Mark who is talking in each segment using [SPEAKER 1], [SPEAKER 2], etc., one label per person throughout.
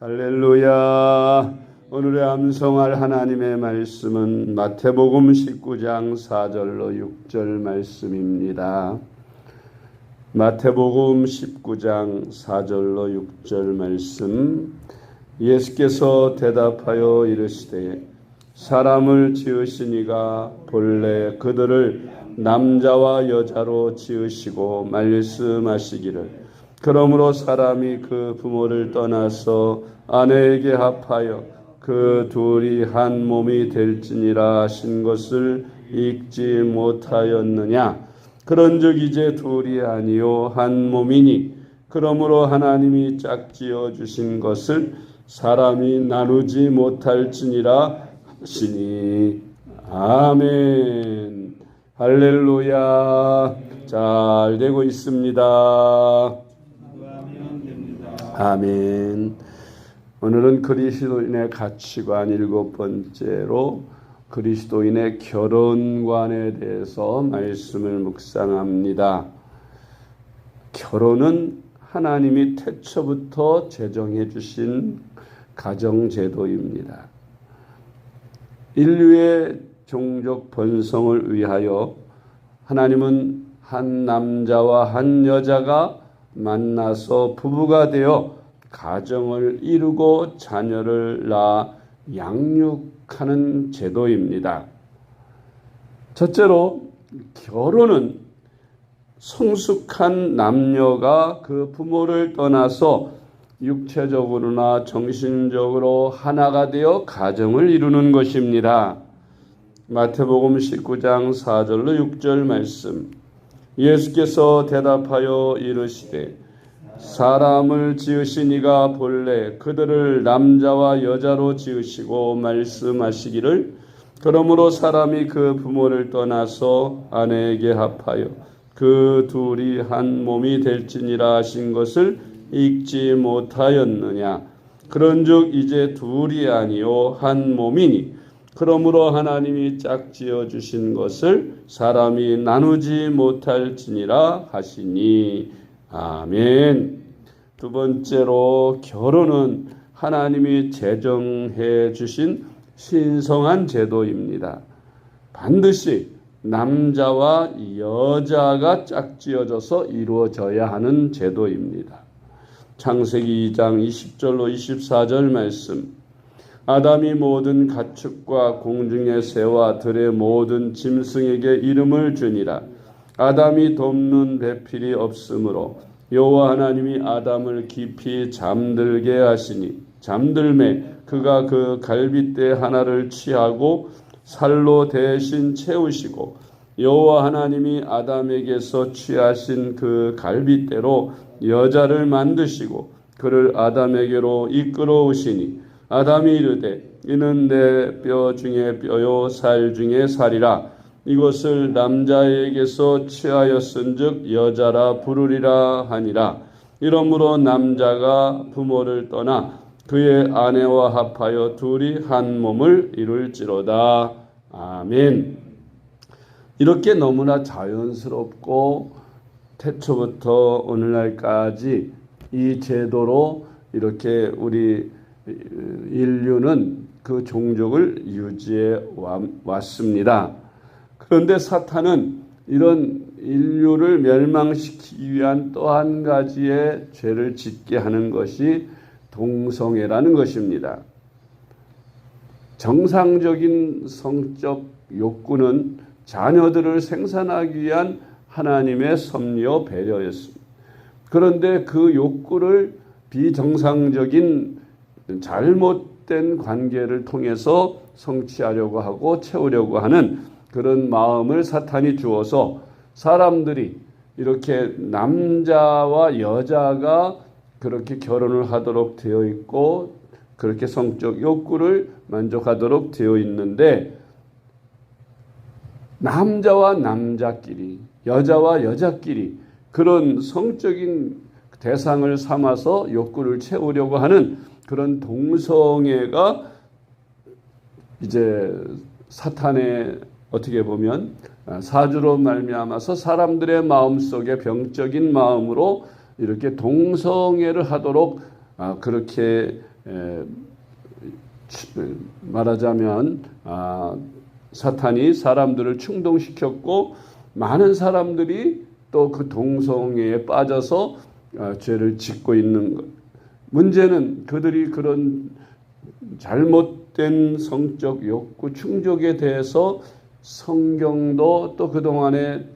[SPEAKER 1] 할렐루야. 오늘의 암송할 하나님의 말씀은 마태복음 19장 4절로 6절 말씀입니다. 마태복음 19장 4절로 6절 말씀. 예수께서 대답하여 이르시되 사람을 지으신 이가 본래 그들을 남자와 여자로 지으시고 말씀하시기를 그러므로 사람이 그 부모를 떠나서 아내에게 합하여 그 둘이 한 몸이 될지니라 하신 것을 읽지 못하였느냐. 그런즉 이제 둘이 아니요 한 몸이니 그러므로 하나님이 짝지어 주신 것을 사람이 나누지 못할지니라 하시니. 아멘. 할렐루야. 잘 되고 있습니다. 아멘. 오늘은 그리스도인의 가치관 7번째로 그리스도인의 결혼관에 대해서 말씀을 묵상합니다. 결혼은 하나님이 태초부터 제정해 주신 가정제도입니다. 인류의 종족 번성을 위하여 하나님은 한 남자와 한 여자가 만나서 부부가 되어 가정을 이루고 자녀를 낳아 양육하는 제도입니다. 첫째로 결혼은 성숙한 남녀가 그 부모를 떠나서 육체적으로나 정신적으로 하나가 되어 가정을 이루는 것입니다. 마태복음 19장 4절로 6절 말씀. 예수께서 대답하여 이르시되 사람을 지으신 이가 본래 그들을 남자와 여자로 지으시고 말씀하시기를 그러므로 사람이 그 부모를 떠나서 아내에게 합하여 그 둘이 한 몸이 될지니라 하신 것을 읽지 못하였느냐. 그런즉 이제 둘이 아니요 한 몸이니 그러므로 하나님이 짝지어 주신 것을 사람이 나누지 못할지니라 하시니. 아멘. 두 번째로 결혼은 하나님이 제정해 주신 신성한 제도입니다. 반드시 남자와 여자가 짝지어져서 이루어져야 하는 제도입니다. 창세기 2장 20절로 24절 말씀. 아담이 모든 가축과 공중의 새와 들의 모든 짐승에게 이름을 주니라. 아담이 돕는 배필이 없으므로 여호와 하나님이 아담을 깊이 잠들게 하시니 잠들매 그가 그 갈빗대 하나를 취하고 살로 대신 채우시고 여호와 하나님이 아담에게서 취하신 그 갈빗대로 여자를 만드시고 그를 아담에게로 이끌어오시니 아담이 이르되 이는 내 뼈 중에 뼈요 살 중에 살이라. 이것을 남자에게서 취하였은즉 여자라 부르리라 하니라. 이러므로 남자가 부모를 떠나 그의 아내와 합하여 둘이 한 몸을 이룰지로다. 아멘. 이렇게 너무나 자연스럽고 태초부터 오늘날까지 이 제도로 이렇게 우리 인류는 그 종족을 유지해 왔습니다. 그런데 사탄은 이런 인류를 멸망시키기 위한 또 한 가지의 죄를 짓게 하는 것이 동성애라는 것입니다. 정상적인 성적 욕구는 자녀들을 생산하기 위한 하나님의 섭리와 배려였습니다. 그런데 그 욕구를 비정상적인 잘못된 관계를 통해서 성취하려고 하고 채우려고 하는 그런 마음을 사탄이 주어서 사람들이 이렇게 남자와 여자가 그렇게 결혼을 하도록 되어 있고 그렇게 성적 욕구를 만족하도록 되어 있는데 남자와 남자끼리 여자와 여자끼리 그런 성적인 대상을 삼아서 욕구를 채우려고 하는 그런 동성애가 이제 사탄의 어떻게 보면 사주로 말미암아서 사람들의 마음속에 병적인 마음으로 이렇게 동성애를 하도록 그렇게 말하자면 사탄이 사람들을 충동시켰고 많은 사람들이 또 그 동성애에 빠져서 죄를 짓고 있는 것. 문제는 그들이 그런 잘못된 성적 욕구 충족에 대해서 성경도 또 그동안의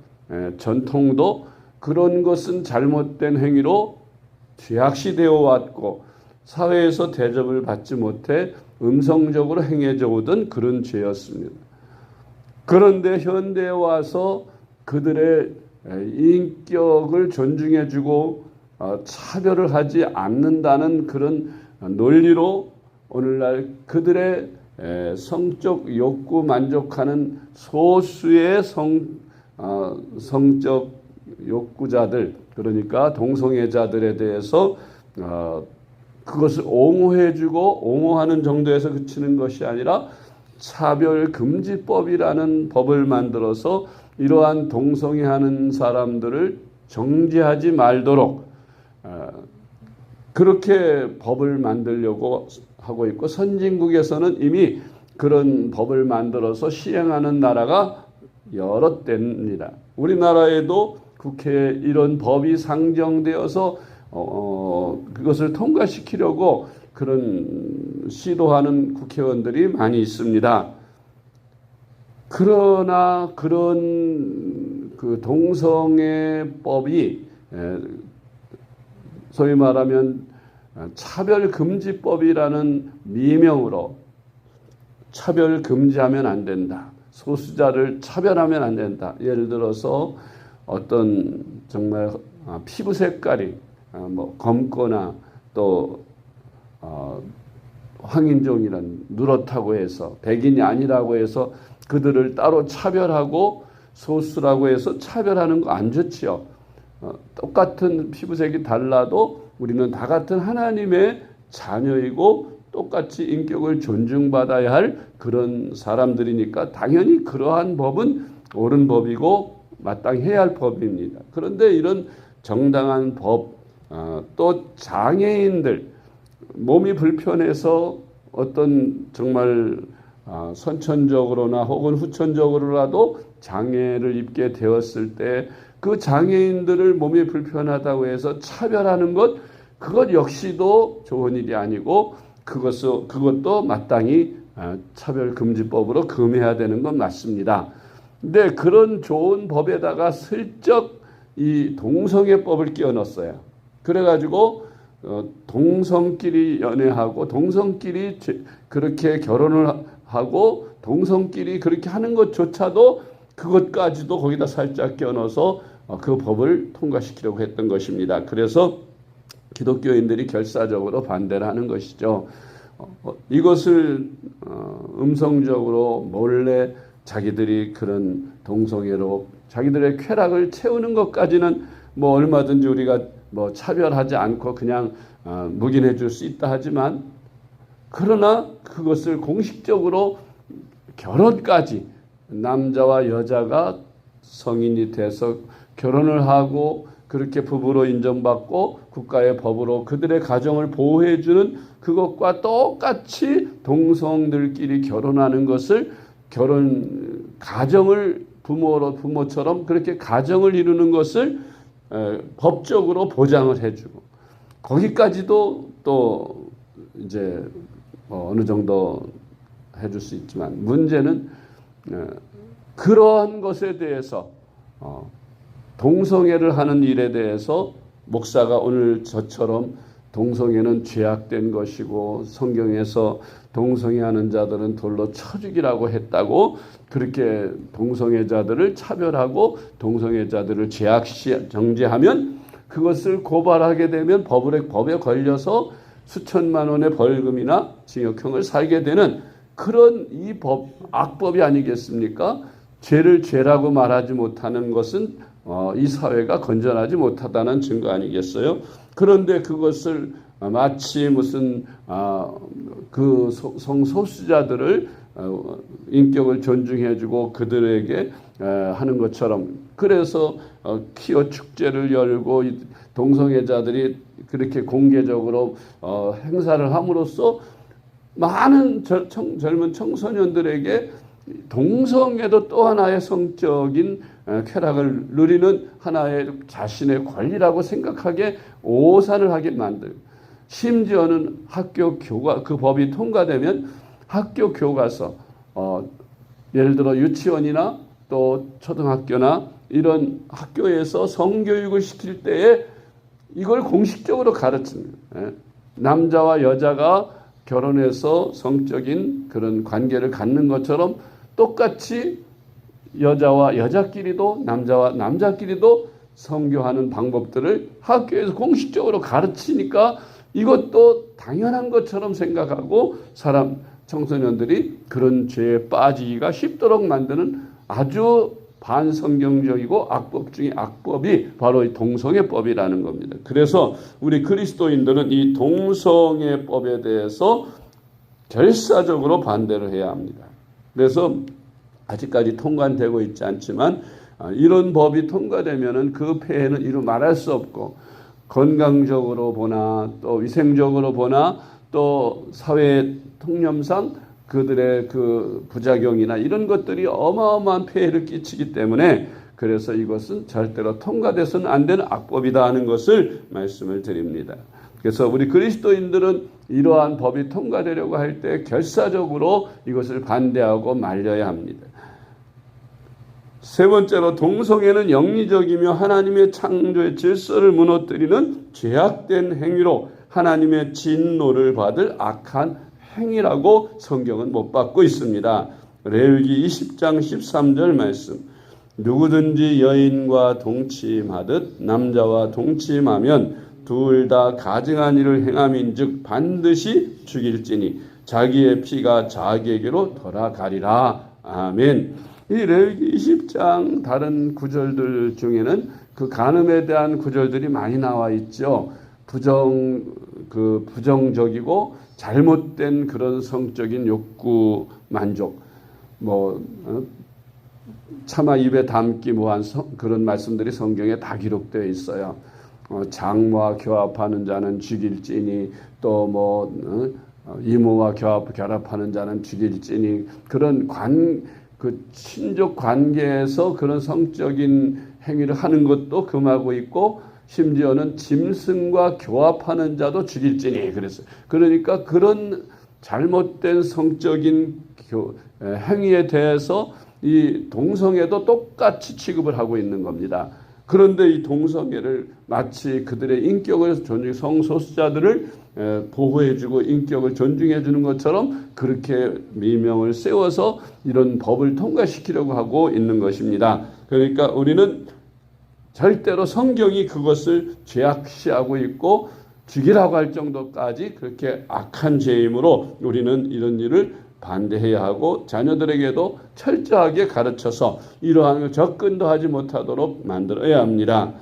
[SPEAKER 1] 전통도 그런 것은 잘못된 행위로 죄악시되어 왔고 사회에서 대접을 받지 못해 음성적으로 행해져 오던 그런 죄였습니다. 그런데 현대에 와서 그들의 인격을 존중해주고 차별을 하지 않는다는 그런 논리로 오늘날 그들의 성적 욕구 만족하는 소수의 성적 욕구자들, 그러니까 동성애자들에 대해서 그것을 옹호해주고 옹호하는 정도에서 그치는 것이 아니라 차별금지법이라는 법을 만들어서 이러한 동성애하는 사람들을 정죄하지 말도록 그렇게 법을 만들려고 하고 있고, 선진국에서는 이미 그런 법을 만들어서 시행하는 나라가 여러 때입니다. 우리나라에도 국회에 이런 법이 상정되어서 그것을 통과시키려고 그런 시도하는 국회의원들이 많이 있습니다. 그러나 그런 그 동성애법이 소위 말하면 차별금지법이라는 미명으로 차별금지하면 안 된다. 소수자를 차별하면 안 된다. 예를 들어서 어떤 정말 피부 색깔이 검거나 또 황인종이란 누렇다고 해서 백인이 아니라고 해서 그들을 따로 차별하고 소수라고 해서 차별하는 거 안 좋지요. 똑같은 피부색이 달라도 우리는 다 같은 하나님의 자녀이고 똑같이 인격을 존중받아야 할 그런 사람들이니까 당연히 그러한 법은 옳은 법이고 마땅해야 할 법입니다. 그런데 이런 정당한 법, 또 장애인들, 몸이 불편해서 어떤 정말 선천적으로나 혹은 후천적으로라도 장애를 입게 되었을 때 그 장애인들을 몸이 불편하다고 해서 차별하는 것, 그것 역시도 좋은 일이 아니고 그것도 마땅히 차별금지법으로 금해야 되는 건 맞습니다. 근데 그런 좋은 법에다가 슬쩍 이 동성애법을 끼워 넣었어요. 그래가지고 동성끼리 연애하고 동성끼리 그렇게 결혼을 하고 동성끼리 그렇게 하는 것조차도 그것까지도 거기다 살짝 끼워 넣어서 그 법을 통과시키려고 했던 것입니다. 그래서 기독교인들이 결사적으로 반대를 하는 것이죠. 이것을 음성적으로 몰래 자기들이 그런 동성애로 자기들의 쾌락을 채우는 것까지는 얼마든지 우리가 차별하지 않고 그냥 묵인해 줄 수 있다 하지만, 그러나 그것을 공식적으로 결혼까지 남자와 여자가 성인이 돼서 결혼을 하고 그렇게 부부로 인정받고 국가의 법으로 그들의 가정을 보호해 주는 그것과 똑같이 동성들끼리 결혼하는 것을 가정을 부모처럼 그렇게 가정을 이루는 것을 법적으로 보장을 해주고, 거기까지도 또 이제 어느 정도 해줄 수 있지만, 문제는 그러한 것에 대해서 동성애를 하는 일에 대해서 목사가 오늘 저처럼 동성애는 죄악된 것이고 성경에서 동성애하는 자들은 돌로 쳐 죽이라고 했다고 그렇게 동성애자들을 차별하고 동성애자들을 죄악시 정죄하면 그것을 고발하게 되면 법에 걸려서 수천만 원의 벌금이나 징역형을 살게 되는 그런 이 악법이 아니겠습니까? 죄를 죄라고 말하지 못하는 것은 이 사회가 건전하지 못하다는 증거 아니겠어요? 그런데 그것을 마치 무슨 그 성소수자들을 인격을 존중해주고 그들에게 하는 것처럼, 그래서 퀴어 축제를 열고 동성애자들이 그렇게 공개적으로 행사를 함으로써 많은 젊은 청소년들에게 동성애도 또 하나의 성적인 쾌락을 누리는 하나의 자신의 권리라고 생각하게 오산을 하게 만들고, 심지어는 학교 교과, 그 법이 통과되면 학교 교과서, 예를 들어 유치원이나 또 초등학교나 이런 학교에서 성교육을 시킬 때에 이걸 공식적으로 가르칩니다. 남자와 여자가 결혼해서 성적인 그런 관계를 갖는 것처럼 똑같이 여자와 여자끼리도 남자와 남자끼리도 성교하는 방법들을 학교에서 공식적으로 가르치니까 이것도 당연한 것처럼 생각하고 청소년들이 그런 죄에 빠지기가 쉽도록 만드는 아주 반성경적이고 악법 중에 악법이 바로 이 동성애법이라는 겁니다. 그래서 우리 그리스도인들은 이 동성애법에 대해서 결사적으로 반대를 해야 합니다. 그래서 아직까지 통과되고 있지 않지만 이런 법이 통과되면은 그 폐해는 이루 말할 수 없고, 건강적으로 보나 또 위생적으로 보나 또 사회 통념상 그들의 그 부작용이나 이런 것들이 어마어마한 폐해를 끼치기 때문에, 그래서 이것은 절대로 통과돼서는 안 되는 악법이다 하는 것을 말씀을 드립니다. 그래서 우리 그리스도인들은 이러한 법이 통과되려고 할 때 결사적으로 이것을 반대하고 말려야 합니다. 세 번째로, 동성애는 영리적이며 하나님의 창조의 질서를 무너뜨리는 죄악된 행위로 하나님의 진노를 받을 악한 행위라고 성경은 못 받고 있습니다. 레위기 20장 13절 말씀. 누구든지 여인과 동침하듯 남자와 동침하면 둘 다 가증한 일을 행함인즉 반드시 죽일지니 자기의 피가 자기에게로 돌아가리라. 아멘. 이 레위기 20장 다른 구절들 중에는 그 간음에 대한 구절들이 많이 나와 있죠. 부정적이고 잘못된 그런 성적인 욕구 만족, 차마 입에 담기 뭐한 그런 말씀들이 성경에 다 기록되어 있어요. 장모와 교합하는 자는 죽일지니, 또 이모와 결합하는 자는 죽일지니, 그런 친족 관계에서 그런 성적인 행위를 하는 것도 금하고 있고, 심지어는 짐승과 교합하는 자도 죽일지니 그랬어요. 그러니까 그런 잘못된 성적인 행위에 대해서 이 동성애도 똑같이 취급을 하고 있는 겁니다. 그런데 이 동성애를 마치 그들의 인격을 성소수자들을 보호해주고 인격을 존중해주는 것처럼 그렇게 미명을 세워서 이런 법을 통과시키려고 하고 있는 것입니다. 그러니까 우리는 절대로 성경이 그것을 죄악시하고 있고 죽이라고 할 정도까지 그렇게 악한 죄이므로 우리는 이런 일을 반대해야 하고, 자녀들에게도 철저하게 가르쳐서 이러한 걸 접근도 하지 못하도록 만들어야 합니다.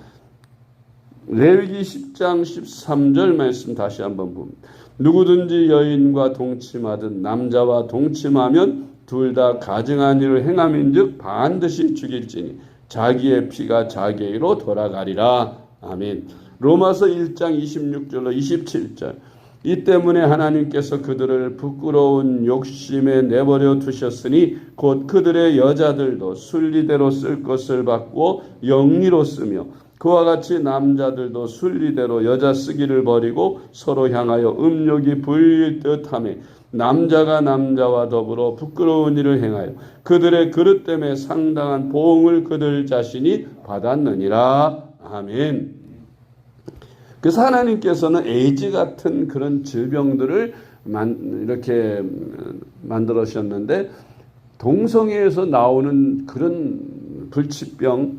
[SPEAKER 1] 레위기 10장 13절 말씀 다시 한번 봅니다. 누구든지 여인과 동침하듯 남자와 동침하면 둘 다 가증한 일을 행함인즉 반드시 죽일지니 자기의 피가 자기에게로 돌아가리라. 아멘. 로마서 1장 26절로 27절. 이 때문에 하나님께서 그들을 부끄러운 욕심에 내버려 두셨으니 곧 그들의 여자들도 순리대로 쓸 것을 받고 영리로 쓰며, 그와 같이 남자들도 순리대로 여자 쓰기를 버리고 서로 향하여 음욕이 불릴 듯하며 남자가 남자와 더불어 부끄러운 일을 행하여 그들의 그릇 때문에 상당한 보응을 그들 자신이 받았느니라. 아멘. 그래서 하나님께서는 에이즈 같은 그런 질병들을 이렇게 만들으셨는데, 동성애에서 나오는 그런 불치병,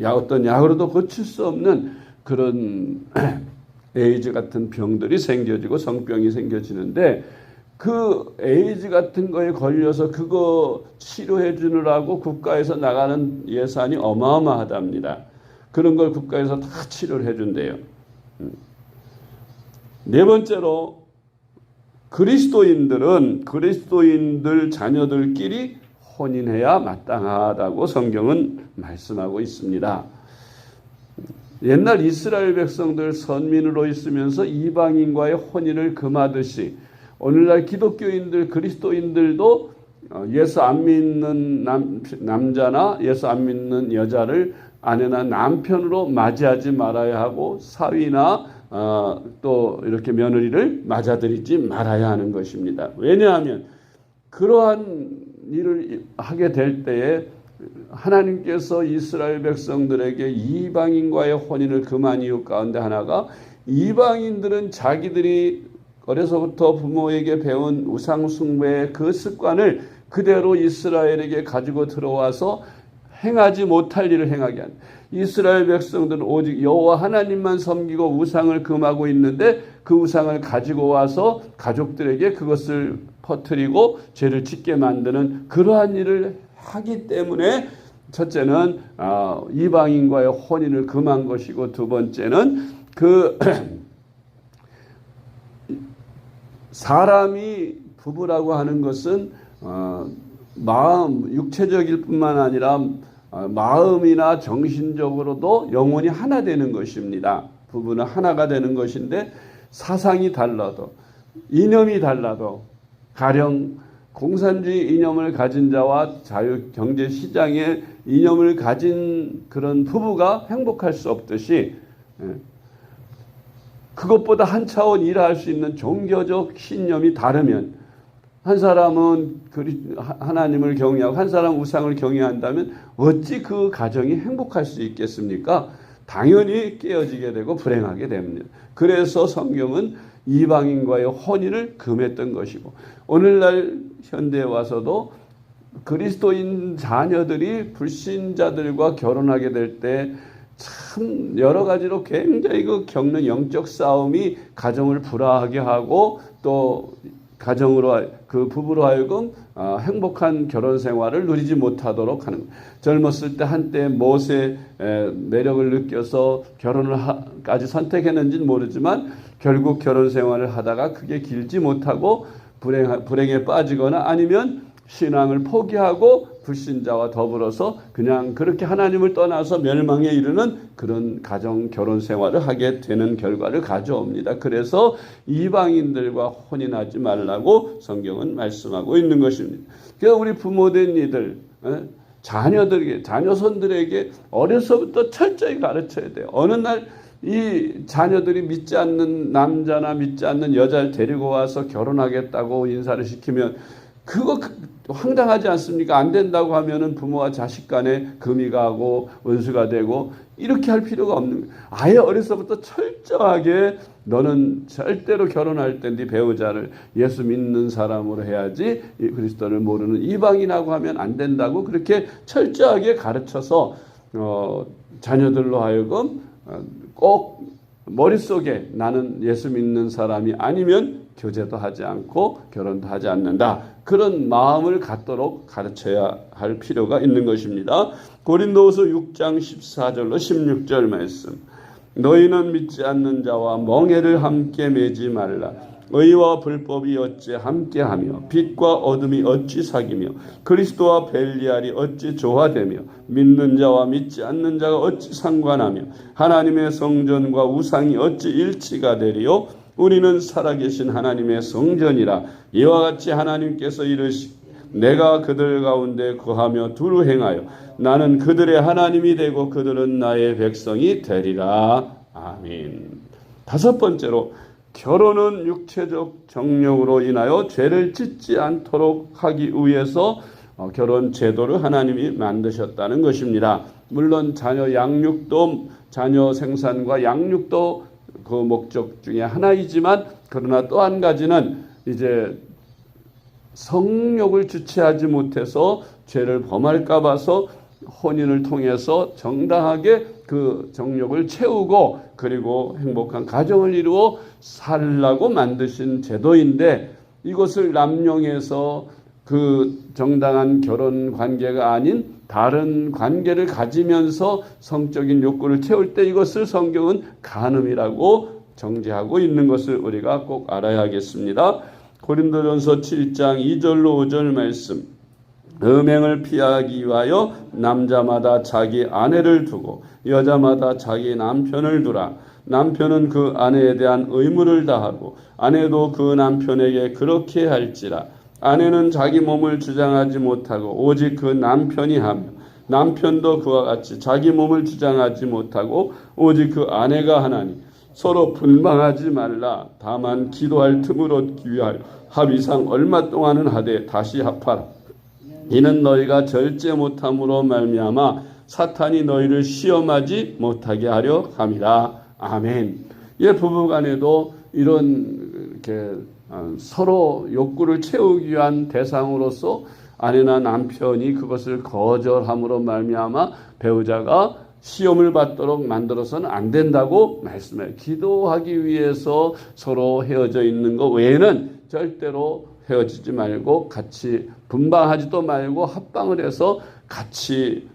[SPEAKER 1] 어떤 약으로도 고칠 수 없는 그런 에이즈 같은 병들이 생겨지고 성병이 생겨지는데, 그 에이즈 같은 거에 걸려서 그거 치료해 주느라고 국가에서 나가는 예산이 어마어마하답니다. 그런 걸 국가에서 다 치료를 해 준대요. 네 번째로, 그리스도인들 자녀들끼리 혼인해야 마땅하다고 성경은 말씀하고 있습니다. 옛날 이스라엘 백성들 선민으로 있으면서 이방인과의 혼인을 금하듯이 오늘날 기독교인들, 그리스도인들도 예수 안 믿는 남자나 예수 안 믿는 여자를 아내나 남편으로 맞이하지 말아야 하고 사위나 또 이렇게 며느리를 맞아들이지 말아야 하는 것입니다. 왜냐하면 그러한 일을 하게 될 때에 하나님께서 이스라엘 백성들에게 이방인과의 혼인을 금한 이유 가운데 하나가 이방인들은 자기들이 어려서부터 부모에게 배운 우상 숭배의 그 습관을 그대로 이스라엘에게 가지고 들어와서 행하지 못할 일을 행하게 한다. 이스라엘 백성들은 오직 여호와 하나님만 섬기고 우상을 금하고 있는데 그 우상을 가지고 와서 가족들에게 그것을 퍼뜨리고 죄를 짓게 만드는 그러한 일을 하기 때문에 첫째는 이방인과의 혼인을 금한 것이고 두 번째는 그 사람이 부부라고 하는 것은 마음 육체적일 뿐만 아니라 마음이나 정신적으로도 영혼이 하나 되는 것입니다. 부부는 하나가 되는 것인데 사상이 달라도 이념이 달라도 가령 공산주의 이념을 가진 자와 자유경제시장의 이념을 가진 그런 부부가 행복할 수 없듯이 그것보다 한 차원 일할 수 있는 종교적 신념이 다르면 한 사람은 하나님을 경외하고 한 사람은 우상을 경외한다면 어찌 그 가정이 행복할 수 있겠습니까? 당연히 깨어지게 되고 불행하게 됩니다. 그래서 성경은 이방인과의 혼인을 금했던 것이고 오늘날 현대에 와서도 그리스도인 자녀들이 불신자들과 결혼하게 될 때 참 여러 가지로 굉장히 겪는 영적 싸움이 가정을 불화하게 하고 또 가정으로 그 부부로 하여금 행복한 결혼 생활을 누리지 못하도록 하는 젊었을 때 한때 못의 매력을 느껴서 결혼을까지 선택했는지는 모르지만 결국 결혼 생활을 하다가 그게 길지 못하고 불행에 빠지거나 아니면 신앙을 포기하고 불신자와 더불어서 그냥 그렇게 하나님을 떠나서 멸망에 이르는 그런 가정 결혼 생활을 하게 되는 결과를 가져옵니다. 그래서 이방인들과 혼인하지 말라고 성경은 말씀하고 있는 것입니다. 그래서 우리 부모된 이들 자녀들에게 자녀손들에게 어려서부터 철저히 가르쳐야 돼요. 어느 날 이 자녀들이 믿지 않는 남자나 믿지 않는 여자를 데리고 와서 결혼하겠다고 인사를 시키면 그거 황당하지 않습니까? 안 된다고 하면은 부모와 자식 간에 금이 가고 원수가 되고 이렇게 할 필요가 없는 거예요. 아예 어려서부터 철저하게 너는 절대로 결혼할 때 네 배우자를 예수 믿는 사람으로 해야지 그리스도를 모르는 이방인하고 하면 안 된다고 그렇게 철저하게 가르쳐서 자녀들로 하여금 꼭 머릿속에 나는 예수 믿는 사람이 아니면 교제도 하지 않고 결혼도 하지 않는다. 그런 마음을 갖도록 가르쳐야 할 필요가 있는 것입니다. 고린도후서 6장 14절로 16절 말씀. 너희는 믿지 않는 자와 멍에를 함께 매지 말라. 의와 불법이 어찌 함께하며 빛과 어둠이 어찌 사귀며 그리스도와 벨리알이 어찌 조화되며 믿는 자와 믿지 않는 자가 어찌 상관하며 하나님의 성전과 우상이 어찌 일치가 되리요. 우리는 살아계신 하나님의 성전이라. 이와 같이 하나님께서 이르시기 내가 그들 가운데 거하며 두루 행하여 나는 그들의 하나님이 되고 그들은 나의 백성이 되리라. 아멘. 다섯 번째로 결혼은 육체적 정욕으로 인하여 죄를 짓지 않도록 하기 위해서 결혼 제도를 하나님이 만드셨다는 것입니다. 물론 자녀 양육도 자녀 생산과 양육도 그 목적 중에 하나이지만 그러나 또 한 가지는 이제 성욕을 주체하지 못해서 죄를 범할까 봐서 혼인을 통해서 정당하게 그 정욕을 채우고 그리고 행복한 가정을 이루어 살라고 만드신 제도인데 이것을 남용해서 그 정당한 결혼 관계가 아닌 다른 관계를 가지면서 성적인 욕구를 채울 때 이것을 성경은 간음이라고 정죄하고 있는 것을 우리가 꼭 알아야 하겠습니다. 고린도전서 7장 2절로 5절 말씀. 음행을 피하기 위하여 남자마다 자기 아내를 두고 여자마다 자기 남편을 두라. 남편은 그 아내에 대한 의무를 다하고 아내도 그 남편에게 그렇게 할지라. 아내는 자기 몸을 주장하지 못하고 오직 그 남편이 하며 남편도 그와 같이 자기 몸을 주장하지 못하고 오직 그 아내가 하나니 서로 분방하지 말라. 다만 기도할 틈을 얻기 위하여 합의상 얼마 동안은 하되 다시 합하라. 이는 너희가 절제 못함으로 말미암아 사탄이 너희를 시험하지 못하게 하려 함이라. 아멘. 예, 부부간에도 이런 이렇게 서로 욕구를 채우기 위한 대상으로서 아내나 남편이 그것을 거절함으로 말미암아 배우자가 시험을 받도록 만들어서는 안 된다고 말씀해요. 기도하기 위해서 서로 헤어져 있는 것 외에는 절대로 헤어지지 말고 같이 분방하지도 말고 합방을 해서 같이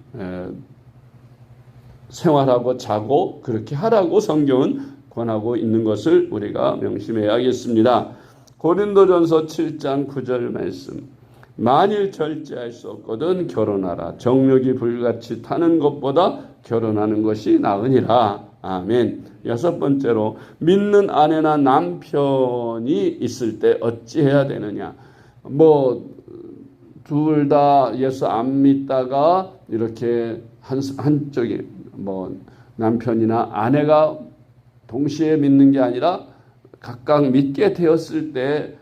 [SPEAKER 1] 생활하고 자고 그렇게 하라고 성경은 권하고 있는 것을 우리가 명심해야겠습니다. 고린도전서 7장 9절 말씀. 만일 절제할 수 없거든 결혼하라. 정욕이 불같이 타는 것보다 결혼하는 것이 나으니라. 아멘. 여섯 번째로 믿는 아내나 남편이 있을 때 어찌해야 되느냐. 둘 다 예수 안 믿다가 이렇게 한쪽이 남편이나 아내가 동시에 믿는 게 아니라 각각 믿게 되었을 때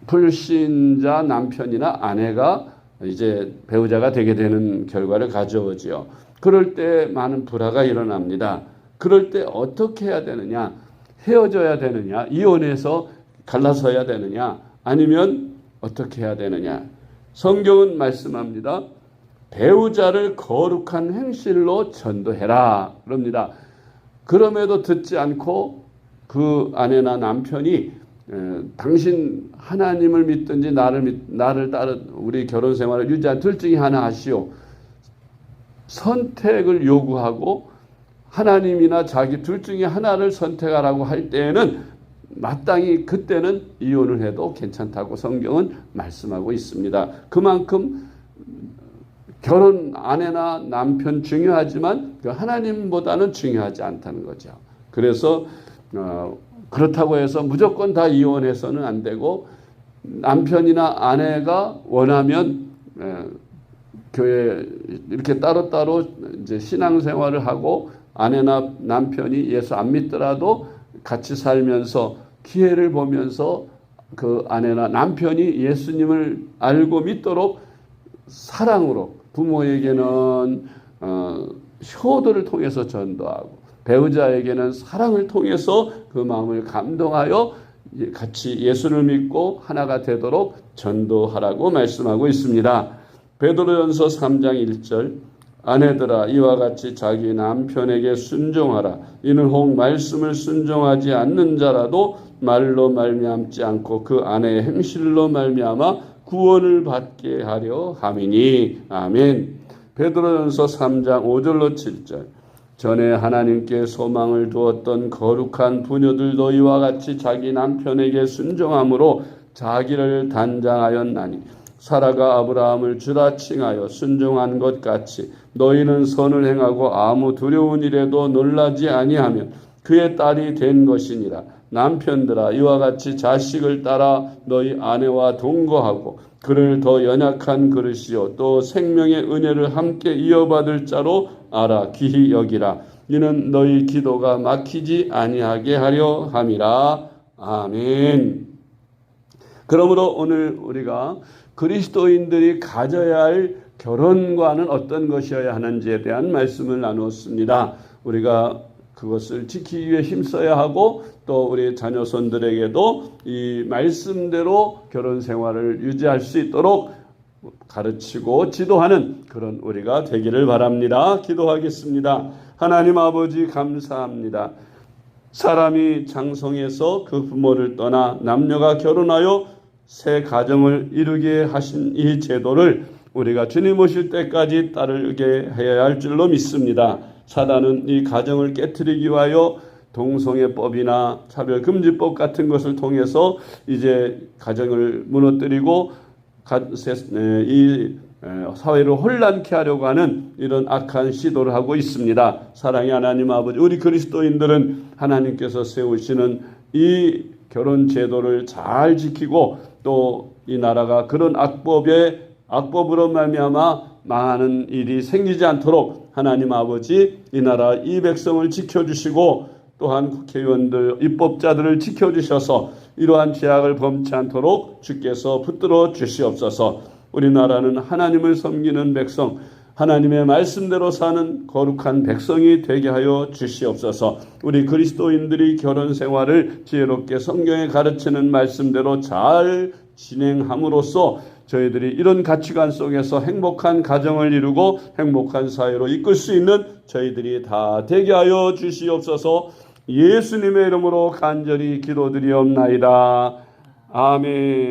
[SPEAKER 1] 불신자 남편이나 아내가 이제 배우자가 되게 되는 결과를 가져오지요. 그럴 때 많은 불화가 일어납니다. 그럴 때 어떻게 해야 되느냐? 헤어져야 되느냐? 이혼해서 갈라서야 되느냐? 아니면 어떻게 해야 되느냐? 성경은 말씀합니다. 배우자를 거룩한 행실로 전도해라. 그럽니다. 그럼에도 듣지 않고 그 아내나 남편이 당신 하나님을 믿든지 나를 따른 우리 결혼 생활을 유지한 둘 중에 하나 하시오. 선택을 요구하고 하나님이나 자기 둘 중에 하나를 선택하라고 할 때에는 마땅히 그때는 이혼을 해도 괜찮다고 성경은 말씀하고 있습니다. 그만큼 결혼 아내나 남편 중요하지만 그 하나님보다는 중요하지 않다는 거죠. 그래서 그렇다고 해서 무조건 다 이혼해서는 안 되고 남편이나 아내가 원하면 교회 이렇게 따로따로 이제 신앙생활을 하고 아내나 남편이 예수 안 믿더라도 같이 살면서 기회를 보면서 그 아내나 남편이 예수님을 알고 믿도록 사랑으로 부모에게는 효도를 통해서 전도하고 배우자에게는 사랑을 통해서 그 마음을 감동하여 같이 예수를 믿고 하나가 되도록 전도하라고 말씀하고 있습니다. 베드로전서 3장 1절 아내들아 이와 같이 자기 남편에게 순종하라. 이는 혹 말씀을 순종하지 않는 자라도 말로 말미암지 않고 그 아내의 행실로 말미암아 구원을 받게 하려 함이니. 아멘. 베드로전서 3장 5절로 7절 전에 하나님께 소망을 두었던 거룩한 부녀들도 이와 같이 자기 남편에게 순종함으로 자기를 단장하였나니 사라가 아브라함을 주라 칭하여 순종한 것 같이 너희는 선을 행하고 아무 두려운 일에도 놀라지 아니하면 그의 딸이 된 것이니라. 남편들아 이와 같이 자식을 따라 너희 아내와 동거하고 그를 더 연약한 그릇이요 또 생명의 은혜를 함께 이어받을 자로 알아 귀히 여기라. 이는 너희 기도가 막히지 아니하게 하려 함이라. 아멘. 그러므로 오늘 우리가 그리스도인들이 가져야 할 결혼관은 어떤 것이어야 하는지에 대한 말씀을 나누었습니다. 우리가 그것을 지키기 위해 힘써야 하고 또 우리 자녀손들에게도 이 말씀대로 결혼 생활을 유지할 수 있도록 가르치고 지도하는 그런 우리가 되기를 바랍니다. 기도하겠습니다. 하나님 아버지 감사합니다. 사람이 장성해서 그 부모를 떠나 남녀가 결혼하여 새 가정을 이루게 하신 이 제도를 우리가 주님 오실 때까지 따르게 해야 할 줄로 믿습니다. 사단은 이 가정을 깨트리기 위하여 동성애법이나 차별금지법 같은 것을 통해서 이제 가정을 무너뜨리고 이 사회를 혼란케 하려고 하는 이런 악한 시도를 하고 있습니다. 사랑의 하나님 아버지, 우리 그리스도인들은 하나님께서 세우시는 이 결혼 제도를 잘 지키고 또 이 나라가 그런 악법으로 말미암아 망하는 일이 생기지 않도록 하나님 아버지 이 나라 이 백성을 지켜주시고 또한 국회의원들 입법자들을 지켜주셔서 이러한 죄악을 범치 않도록 주께서 붙들어 주시옵소서. 우리나라는 하나님을 섬기는 백성, 하나님의 말씀대로 사는 거룩한 백성이 되게 하여 주시옵소서. 우리 그리스도인들이 결혼 생활을 지혜롭게 성경에 가르치는 말씀대로 잘 진행함으로써 저희들이 이런 가치관 속에서 행복한 가정을 이루고 행복한 사회로 이끌 수 있는 저희들이 다 되게 하여 주시옵소서. 예수님의 이름으로 간절히 기도드리옵나이다. 아멘.